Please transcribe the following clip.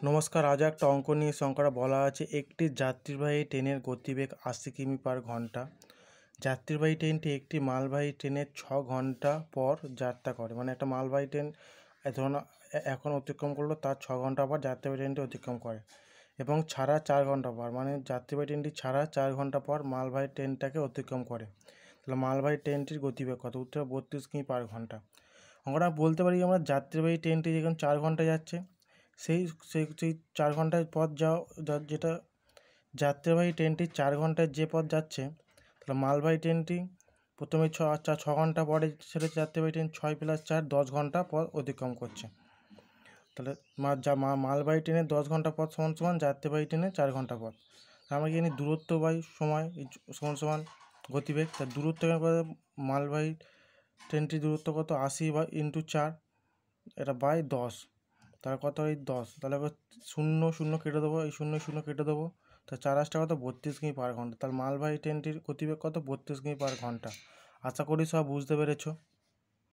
নমস্কার, আজ একটা অঙ্ক নিয়ে সংখ্যাটা বলা আছে একটি যাত্রীবাহী ট্রেনের গতিবেগ 80 কিমি পার ঘন্টা। যাত্রীবাহী ট্রেনটি একটি মালবাহী ট্রেনের 6 ঘন্টা পর যাত্রা করে। মানে একটা মালবাহী ট্রেন ধরুন এখন অতিক্রম করলো, তার 6 ঘন্টা পর যাত্রীবাহী ট্রেনটি অতিক্রম করে এবং ছাড়া 4 ঘন্টা পর, মানে যাত্রীবাহী ট্রেনটি ছাড়া 4 ঘন্টা পর মালবাহী ট্রেনটাকে অতিক্রম করে। তাহলে মালবাহী ট্রেনটির গতিবেগ কত? উত্তর 32 কিমি পার ঘন্টা। আমরা বলতে পারি আমরা যাত্রীবাহী ট্রেনটি যখন 4 ঘন্টা যাচ্ছে, সেই সেই সেই 4 ঘন্টায় পথ যেটা যাত্রীবাহী ট্রেনটি 4 ঘন্টায় যে পথ যাচ্ছে, তাহলে মালবাহী ট্রেনটি প্রথমে ছ ঘন্টা পরে সেটা যাত্রীবাহী ট্রেন 6 + 4 10 ঘন্টা পথ অতিক্রম করছে। তাহলে মালবাহী ট্রেনের 10 ঘন্টা পথ সমান সমান যাত্রীবাহী ট্রেনের 4 ঘন্টা পথ। আমরা জানি দূরত্ব বাই সময় সমান সমান গতিবেগ। তার দূরত্ব মালবাহী ট্রেনটির দূরত্ব কত? 80 × 4 এটা বাই 10, তার কত? এই 10। তাহলে 0 0 কেটে দেবো, এই 0 0 কেটে দেবো, তা 4 × 8 কত? 32 কিমি পার ঘন্টা। তাহলে মালবাহী ট্রেনটির গতিবেগ কত? 32 কিমি পার ঘন্টা। আশা করি সব বুঝতে পেরেছো।